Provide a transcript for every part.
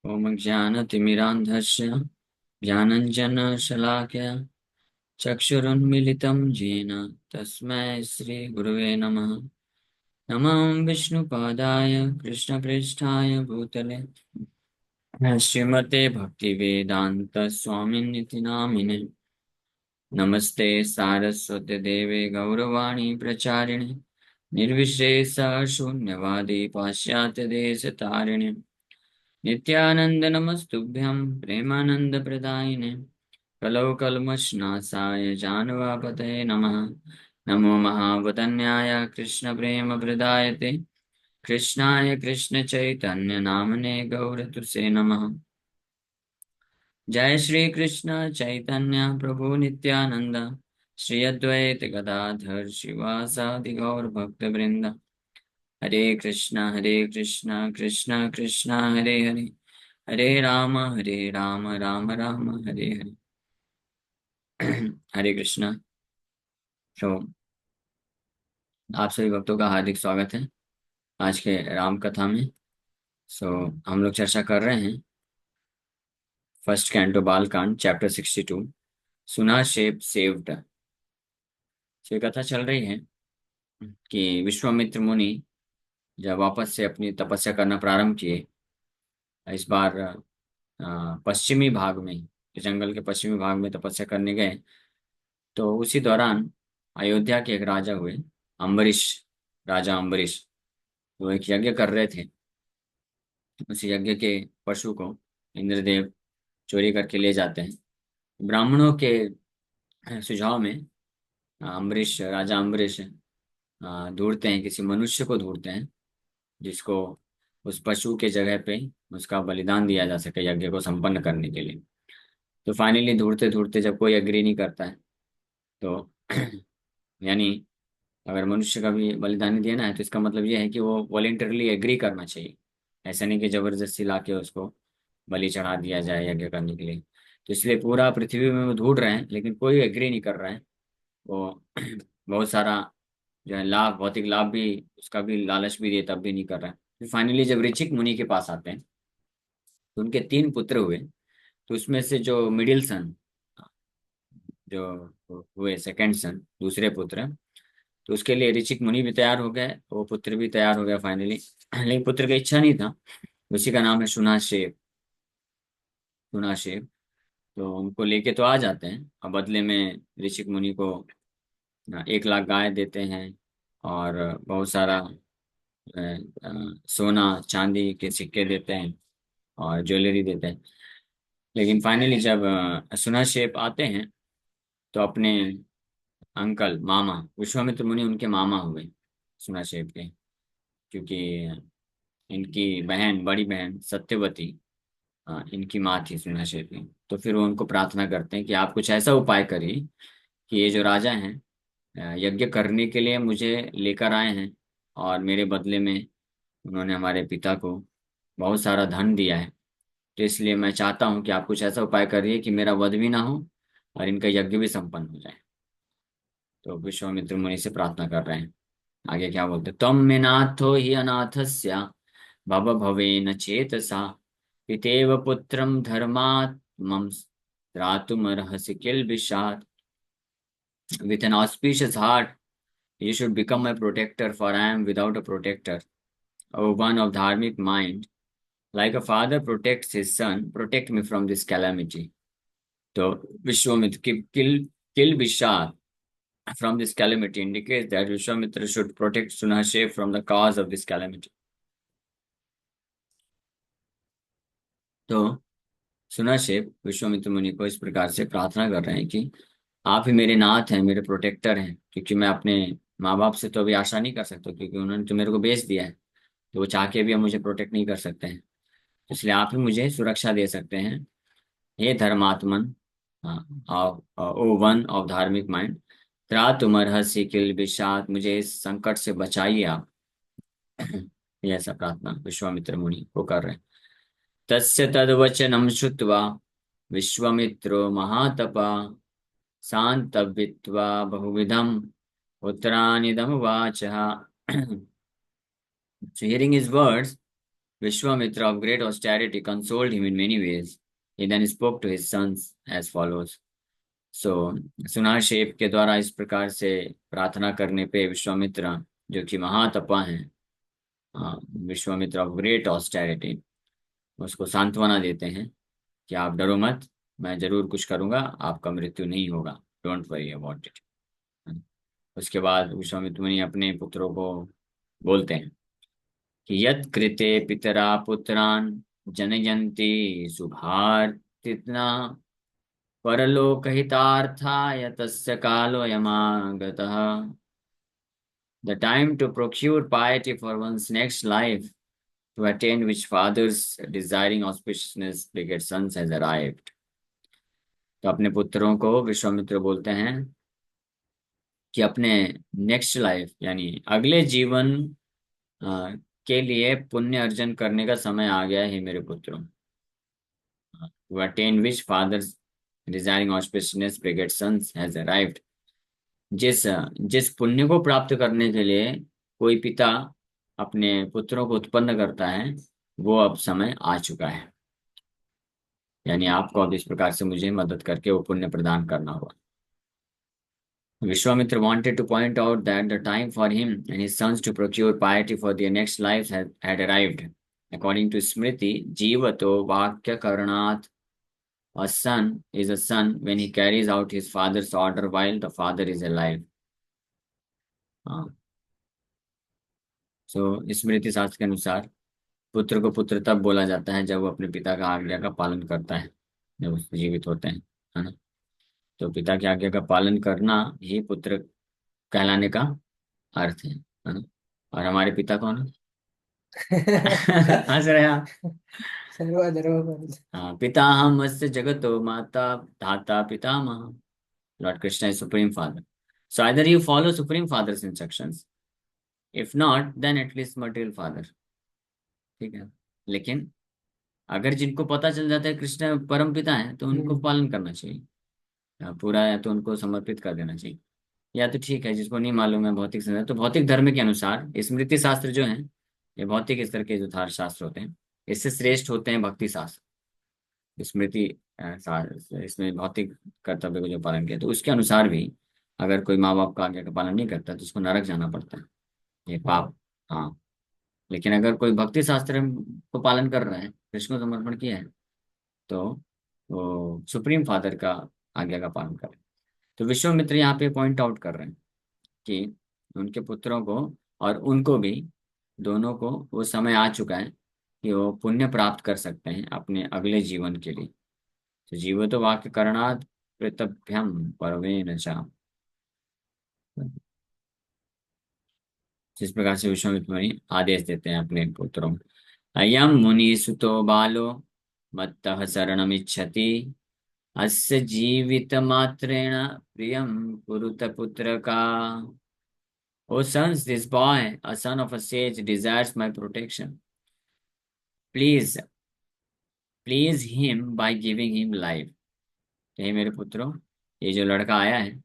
ॐ ज्ञानतिमिरान्धस्य ज्ञानञ्जनशलाकया चक्षुरुन्मिलितं येन तस्मै श्रीगुरवे नमः। नमः विष्णुपादाय कृष्णप्रेष्ठाय भूतले श्रीमते भक्तिवेदान्तस्वामिनिति नामिने। नमस्ते सारस्वती देवे गौरवाणी प्रचारिणे निर्विशेष शून्यवादी पाश्चात्य देश तारिणे नित्यानंद नमस्तुभ्यं प्रेमानंद प्रदायिने कलौ कल्मषनाशाय जानवापतये नमः। नमो महावदन्याय कृष्ण प्रेम प्रदायते कृष्णाय कृष्ण चैतन्य नामने गौरतुसे नमः। जय श्री कृष्ण चैतन्य प्रभु नित्यानंद श्री अद्वैत गदाधर शिवासादि गौर भक्त वृंद। हरे कृष्णा कृष्ण कृष्ण हरे हरे हरे राम राम राम हरे हरे। हरे कृष्णा। तो आप सभी भक्तों का हार्दिक स्वागत है आज के राम कथा में। सो हम लोग चर्चा कर रहे हैं फर्स्ट कैंटो बाल कांड चैप्टर 62 सुना शेप सेव्ड। ये कथा चल रही है कि विश्वामित्र मुनि जब वापस से अपनी तपस्या करना प्रारंभ किए, इस बार पश्चिमी भाग में, जंगल के पश्चिमी भाग में तपस्या करने गए। तो उसी दौरान अयोध्या के एक राजा हुए, अम्बरीश, राजा अम्बरीश। वो एक यज्ञ कर रहे थे। उस यज्ञ के पशु को इंद्रदेव चोरी करके ले जाते हैं। ब्राह्मणों के सुझाव में अम्बरीश, राजा अम्बरीश ढूंढते हैं, किसी मनुष्य को ढूंढते हैं जिसको उस पशु के जगह पे उसका बलिदान दिया जा सके यज्ञ को संपन्न करने के लिए। तो फाइनली ढूंढते ढूंढते जब कोई एग्री नहीं करता है तो यानी अगर मनुष्य का भी बलिदान देना है तो इसका मतलब यह है कि वो वॉलेंटरली एग्री करना चाहिए। ऐसा नहीं कि जबरदस्ती लाके उसको बलि चढ़ा दिया जाए यज्ञ करने के लिए। तो इसलिए पूरा पृथ्वी में वो ढूंढ रहे हैं लेकिन कोई एग्री नहीं कर रहा है। वो बहुत सारा जो है लाभ, भौतिक लाभ भी, उसका भी लालच भी दिए तब भी नहीं कर रहा है। फिर फाइनली जब ऋचिक मुनि के पास आते हैं तो उनके 3 पुत्र हुए। तो उसमें से जो मिडिल सन, जो हुए सेकंड सन, दूसरे पुत्र, तो उसके लिए ऋचिक मुनि भी तैयार हो गए, वो पुत्र भी तैयार हो गया फाइनली। लेकिन पुत्र की इच्छा नहीं था। उसी का नाम है सुनाशेप। सुनाशेप। तो उनको लेके तो आ जाते हैं और बदले में ऋषिक मुनि को 1 लाख गाय देते हैं और बहुत सारा सोना चांदी के सिक्के देते हैं और ज्वेलरी देते हैं। लेकिन फाइनली जब सुनाशेप आते हैं तो अपने अंकल, मामा, विश्वामित्र मुनि उनके मामा हुए सुनाशेप के, क्योंकि इनकी बहन, बड़ी बहन सत्यवती इनकी माँ थी सुनाशेप की। तो फिर वो उनको प्रार्थना करते हैं कि आप कुछ ऐसा उपाय करिए कि ये जो राजा हैं यज्ञ करने के लिए मुझे लेकर आए हैं और मेरे बदले में उन्होंने हमारे पिता को बहुत सारा धन दिया है। तो इसलिए मैं चाहता हूँ कि आप कुछ ऐसा उपाय करिए कि मेरा वध भी ना हो और इनका यज्ञ भी संपन्न हो जाए। तो विश्वामित्र मुनि से प्रार्थना कर रहे हैं। आगे क्या बोलते, तम मे नाथो हि अनाथस्य भव भवेन चेतसा पितेव पुत्रम धर्मात् मम त्रातुमर्हसि किल विशात्। With an auspicious heart, you should become my protector, for I am without a protector, or one of dharmic mind. Like a father protects his son, protect me from this calamity. So, Vishwamitra, kill Vishal from this calamity indicates that Vishwamitra should protect Sunashev from the cause of this calamity. तो सुनाशेप विश्वामित्र मुनि को इस प्रकार से प्रार्थना कर रहे हैं कि आप ही मेरे नाथ हैं, मेरे प्रोटेक्टर हैं, क्योंकि मैं अपने माँ बाप से तो अभी आशा नहीं कर सकता, क्योंकि उन्होंने तो मेरे को बेच दिया है। तो वो चाह के भी अब मुझे प्रोटेक्ट नहीं कर सकते हैं। इसलिए आप ही मुझे सुरक्षा दे सकते हैं। हे धर्मात्मन, ओ वन ऑफ धार्मिक माइंड, त्रा तुमरहस्य किल विषाद, मुझे इस संकट से बचाइए आप। ये ऐसा प्रार्थना विश्वामित्र मुनि को कर रहे हैं। तस्य तद्वचनं श्रुत्वा विश्वामित्रो महातपा शान्तव्यत्वा बहुविधम् उत्तरानिदमुवाचः। So hearing his words, Vishwamitra of great austerity consoled him in many ways. He then spoke to his sons as follows. So, सुनाशेप के द्वारा इस प्रकार से प्रार्थना करने पे विश्वामित्र जो कि महातपा हैं, विश्वामित्र ऑफ ग्रेट ऑस्टेरिटी, उसको सांत्वना देते हैं कि आप डरो मत, मैं जरूर कुछ करूंगा, आपका मृत्यु नहीं होगा, डोंट वरी अबाउट इट। उसके बाद विश्वामित्र मुनि अपने पुत्रों को बोलते हैं कि यत् कृते पितरा पुत्रान् जनयन्ति शुभार्थितना परलोकहितार्थाय तस्य कालोऽयमागतः। The time to procure piety for one's next life, to attain which fathers desiring auspiciousness beget sons has arrived. तो अपने पुत्रों को विश्वामित्र बोलते हैं कि अपने नेक्स्ट लाइफ यानी अगले जीवन के लिए पुण्य अर्जन करने का समय आ गया है मेरे पुत्रों। To attain which fathers desiring auspiciousness beget sons has arrived. जिस जिस पुण्य को प्राप्त करने के लिए कोई पिता अपने पुत्रों को उत्पन्न करता है, वो अब समय आ चुका है। यानी आपको अब इस प्रकार से मुझे मदद करके वो पुण्य प्रदान करना होगा। Vishwamitra wanted to point out that the time for him and his sons to procure piety for their next lives had arrived. According to Smriti, Jivato Vakya Karanat, a son is a son when he carries out his father's order while the father is alive. स्मृति शास्त्र के अनुसार पुत्र को पुत्र तब बोला जाता है जब वो अपने पिता का आज्ञा का पालन करता है, जब वो जीवित होते हैं, है ना। तो पिता की आज्ञा का पालन करना ही पुत्र कहलाने का अर्थ है ना। और हमारे पिता कौन है? हंस रहे हैं आप? हाँ, पिता हम मत्स्य जगतो माता धाता पितामह। Lord Krishna is supreme father. So either you follow supreme father's instructions, if not then at least material father. ठीक है, लेकिन अगर जिनको पता चल जाता है कृष्ण परम पिता है तो उनको पालन करना चाहिए, पूरा है तो उनको समर्पित कर देना चाहिए। या तो ठीक है, जिसको नहीं मालूम है भौतिक संदर्भ, तो भौतिक धर्म के अनुसार स्मृति शास्त्र जो है, ये भौतिक स्तर के जो शास्त्र होते हैं, इससे श्रेष्ठ होते हैं भक्ति शास्त्र। स्मृति इसमें भौतिक कर्तव्य को जो पालन किया, तो उसके अनुसार भी अगर कोई माँ बाप का आज्ञा का पालन नहीं करता तो उसको नरक जाना पड़ता है, ये पाप। हाँ, लेकिन अगर कोई भक्ति शास्त्र को पालन कर रहा है, कृष्ण को समर्पण किया है, तो वो सुप्रीम फादर का आज्ञा का पालन करे। तो विश्वामित्र यहाँ पे पॉइंट आउट कर रहे हैं कि उनके पुत्रों को और उनको भी, दोनों को वो समय आ चुका है कि वो पुण्य प्राप्त कर सकते हैं अपने अगले जीवन के लिए। तो जीवतो वाक्य करणात् प्रतभ्यम परवेन च। जिस प्रकार से विश्वामित्र मुनि आदेश देते हैं अपने पुत्रों को, अयम मुनि सुतो बालो मत्तः शरणमिच्छति अस्य जीवित मात्रेण प्रियम कुरुत पुत्र का। O sons, this boy, a son of a sage, desires my protection. Please, please him by giving him life. हे मेरे पुत्रों, ये जो लड़का आया है,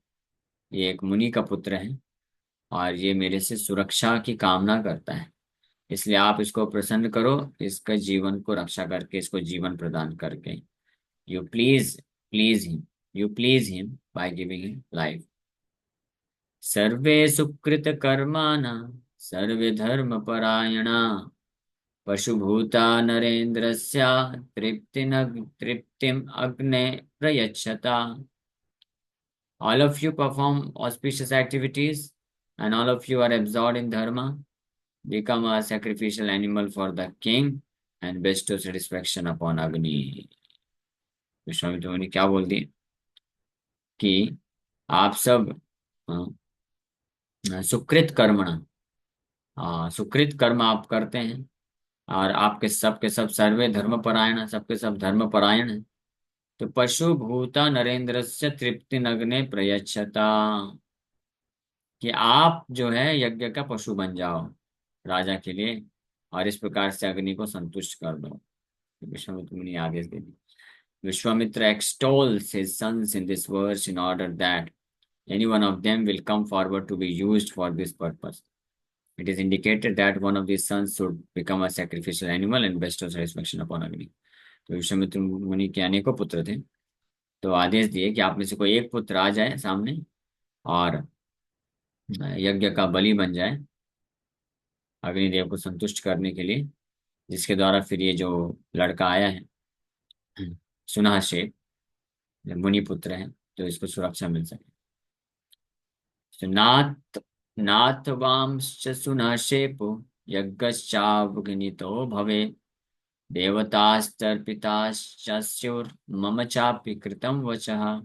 ये एक मुनि का पुत्र है और ये मेरे से सुरक्षा की कामना करता है, इसलिए आप इसको प्रसन्न करो, इसका जीवन को रक्षा करके, इसको जीवन प्रदान करके। You please him by giving him life. सर्वे सुकृत कर्माणा सर्वे धर्म परायणा पशुभूता नरेन्द्रस्य तृप्तिम अग्ने प्रयच्छता। All of you perform auspicious activities and all of you are absorbed in dharma. Become a sacrificial animal for the king and bestow satisfaction upon Agni. Vishwamitra मुनि क्या बोल दिए कि आप सब सुकृत कर्मणा, सुकृत कर्म आप करते हैं और आपके सब के सब सर्वे धर्म परायण, सबके सब धर्म परायण है। तो पशु भूता नरेंद्र से तृप्ति नग्ने प्रयच्छता, कि आप जो है यज्ञ का पशु बन जाओ राजा के लिए और इस प्रकार से अग्नि को संतुष्ट कर दो। विश्वामित्र मुनि आदेश दे दी। Vishwamitra extols his sons in this verse in order that any one of them will come forward to be used for this purpose. It is indicated that one of the sons should become a sacrificial animal and bestow satisfaction upon Agni. तो विश्वामित्र मुनि के अनेकों पुत्र थे, तो आदेश दिए कि आप में से कोई एक पुत्र आ जाए सामने और यज्ञ का बलि बन जाए अग्निदेव को संतुष्ट करने के लिए, जिसके द्वारा फिर ये जो लड़का आया है सुनाशेप, मुनि पुत्र है, तो इसको सुरक्षा मिल सके। तो नाथ नाथ वांश्च सुनाशेपो यज्ञश्चावगनितो भवे देवतास्तर्पिताश्चस्योर्मम चापि कृतं वचः।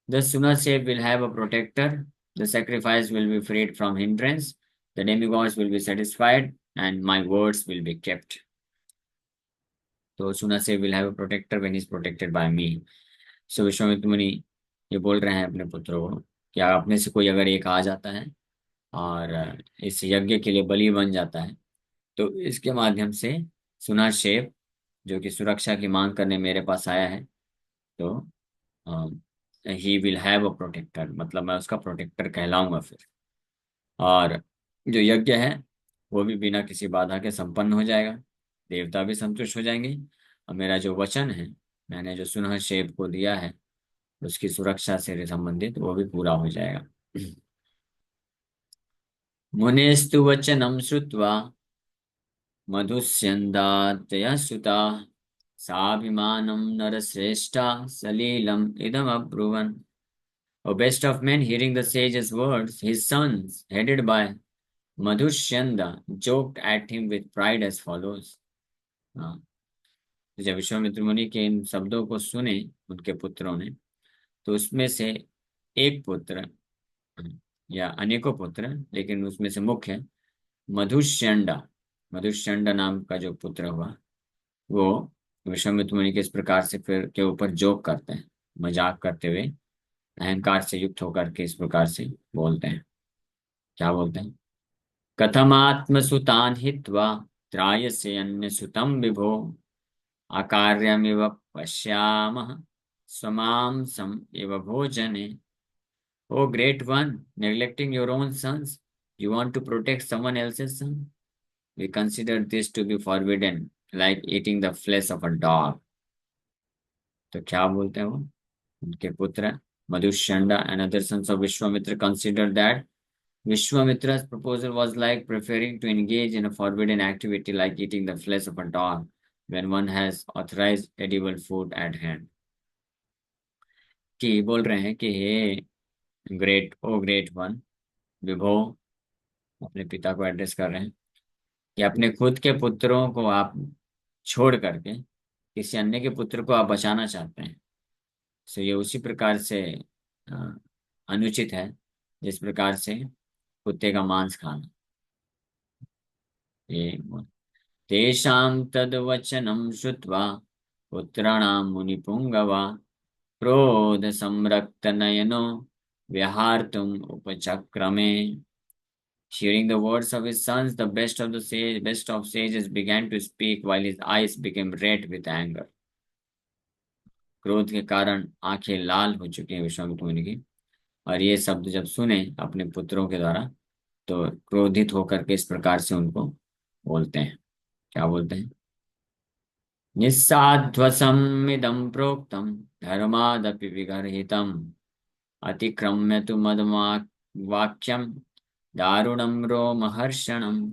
The Sunasep will have a protector. The sacrifice will be freed from hindrance. The demigods will be satisfied, and my words will be kept. तो Sunasep will have a protector when he is protected by me. So Vishwamitra मुनि ये बोल रहे हैं अपने पुत्रों को कि आप में से कोई अगर एक आ जाता है और इस यज्ञ के लिए बलि बन जाता है, तो इसके माध्यम से सुनाशेप, जो कि सुरक्षा की मांग करने मेरे पास आया है, तो he will have a protector, मतलब मैं उसका प्रोटेक्टर कहलाऊंगा फिर। और जो यज्ञ है वो भी बिना किसी बाधा के संपन्न हो जाएगा, देवता भी संतुष्ट हो जाएंगे, और मेरा जो वचन है, मैंने जो सुनह शेप को दिया है, उसकी सुरक्षा से संबंधित वो भी पूरा हो जाएगा। मुनेस्तु वचनम श्रुत्वा मधुस्यन्दातया सुता साभिमानं नरश्रेष्ठा सलीलम इदम अब्रुवन्। O best of men, hearing the sage's words, his sons, headed by Madhushyanda, joked at him with pride as follows. हाँ, तो जब विश्वामित्र मुनि के इन शब्दों को सुने उनके पुत्रों ने, तो उसमें से एक पुत्र या अनेकों पुत्र, लेकिन उसमें से मुख्य मधुष्यंडा, मधुष्यंडा नाम का जो पुत्र हुआ, वो विश्वामित्र मुनि के इस प्रकार से फिर के ऊपर जोक करते हैं, मजाक करते हुए अहंकार से युक्त होकर के इस प्रकार से बोलते हैं। क्या बोलते हैं? कथमात्मसुतान् हित्वा त्रायसे अन्यसुतं विभो अकार्यमिव पश्यामः स्वमांसम् इव भोजने। O great one, neglecting your own sons, you want to protect someone else's son? We consider this to be forbidden, like eating the flesh of a dog. तो क्या बोलते हैं वो उनके पुत्र Madhushanda and other sons of Vishwamitra considered that Vishwamitra's proposal was like preferring to engage in a forbidden activity like eating the flesh of a dog when one has authorized edible food at hand. कि बोल रहे हैं कि हे great one, विभो, अपने पिता को address कर रहे हैं कि अपने खुद के पुत्रों को आप छोड़ करके किसी अन्य के पुत्र को आप बचाना चाहते हैं। सो ये उसी प्रकार से अ, अनुचित है जिस प्रकार से कुत्ते का मांस खाना। ये तेषां तद्वचनं श्रुत्वा पुत्राणां मुनिपुङ्गवा क्रोधसंरक्तनयनो व्यहार्तुम् उपचक्रमे। Hearing the words of his sons, the best of sages began to speak while his eyes became red with anger. क्रोध के कारण आंखें लाल हो चुकी हैं विश्वामित्र मुनि की, और ये शब्द जब सुने अपने पुत्रों के द्वारा, तो क्रोधित होकर के इस प्रकार से उनको बोलते हैं। क्या बोलते हैं? निस्साध्वसमिदं प्रोक्तं धर्मादपि विगर्हितम् अतिक्रम्य तु मदवाक्यं दारुणं रोमहर्षणम्।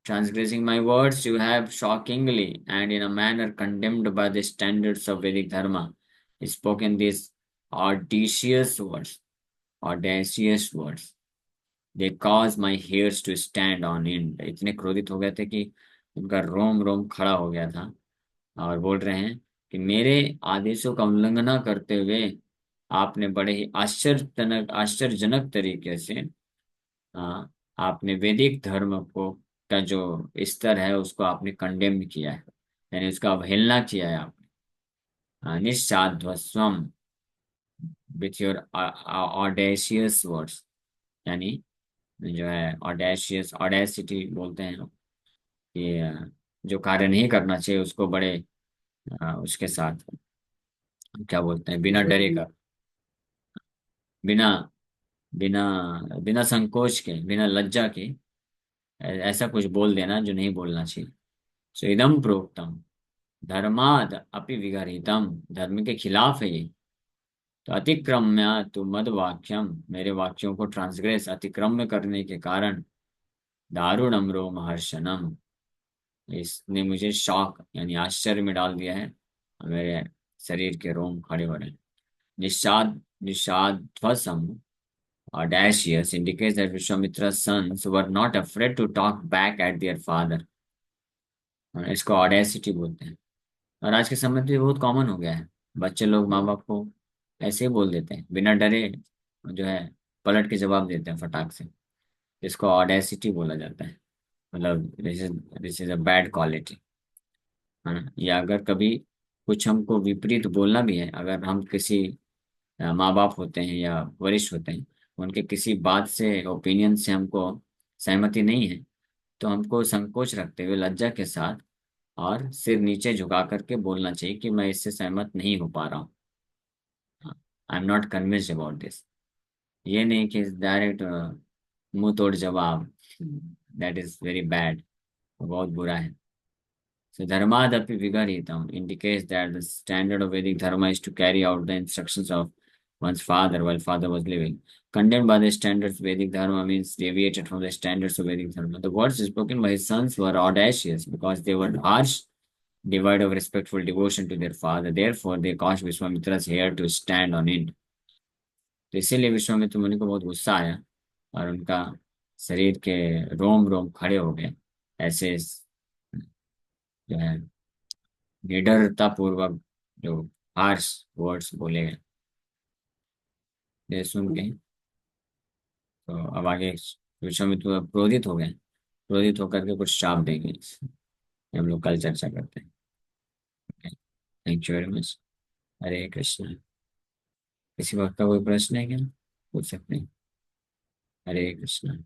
Transgressing my words, you have shockingly and in a manner condemned by the standards of Vedic Dharma spoken these audacious words. Audacious words. They cause my hairs to stand on end. इतने क्रोधित हो गए थे कि उनका रोम रोम खड़ा हो गया था, और बोल रहे हैं कि मेरे आदेशों का उल्लंघना करते हुए आपने बड़े ही आश्चर्यजनक तरीके से आपने वैदिक धर्म को का जो स्तर है उसको आपने कंडेम किया है, यानी उसका अवहेलना किया है आपने। निस्साध्वस्वम, विथ योर ऑडेशियस वर्ड्स, यानी जो है ऑडेशियस, ऑडेसिटी बोलते हैं कि जो कार्य नहीं करना चाहिए उसको बड़े उसके साथ क्या बोलते हैं, बिना डरे का, बिना बिना बिना संकोच के, बिना लज्जा के ऐसा कुछ बोल देना जो नहीं बोलना चाहिए। सो इदम प्रोक्तम धर्माद अपि विगरहितम, धर्म के खिलाफ है ये। तो अतिक्रम्य तु मद वाक्यम, मेरे वाक्यों को ट्रांसग्रेस अतिक्रम्य करने के कारण दारुणम रोमहर्षणम, इसने मुझे शॉक यानी आश्चर्य में डाल दिया है। मेरे शरीर के रोम खड़े हो रहे हैं। निषाद निषाध्वसम audacious indicates that Vishwamitra's sons were not afraid to talk back at their father। इसको ऑडेसिटी बोलते हैं। और आज के समय में तो ये बहुत कॉमन हो गया है। बच्चे लोग माँ बाप को ऐसे ही बोल देते हैं बिना डरे, जो है पलट के जवाब देते हैं फटाक से। इसको ऑडेसिटी बोला जाता है। मतलब this is a bad quality, है ना। या अगर कभी कुछ हमको विपरीत बोलना भी है, अगर हम किसी माँ बाप होते हैं या वरिष्ठ होते हैं, उनके किसी बात से ओपिनियन से हमको सहमति नहीं है, तो हमको संकोच रखते हुए लज्जा के साथ और सिर नीचे झुका करके बोलना चाहिए कि मैं इससे सहमत नहीं हो पा रहा हूँ, I am not convinced about this. ये नहीं कि डायरेक्ट मुंह तोड़ जवाब, दैट इज वेरी बैड, बहुत बुरा है। So Dharmadapi Vigaritam indicates that the standard of Vedic Dharma is to carry out the instructions of one's father while father was living. Condemned by the standards of Vedic Dharma means deviated from the standards of Vedic Dharma. The words spoken by his sons were audacious because they were harsh, devoid of respectful devotion to their father. Therefore, they caused Vishwamitra's hair to stand on end. तो इसीलिए विश्वामित्र मुनि को बहुत गुस्सा आया और उनका शरीर के रोम रोम खड़े हो गए। ऐसे जो है निडरता पूर्वक जो हार्श वर्ड्स बोले गए, ये सुन के तो अब आगे विश्वामित्र क्रोधित हो गए। क्रोधित होकर के कुछ श्राप देंगे, ये हम लोग कल चर्चा करते हैं। Thank you very much. Hare Krishna. किसी वक्त का कोई प्रश्न है क्या, पूछ सकते हैं। हरे कृष्ण।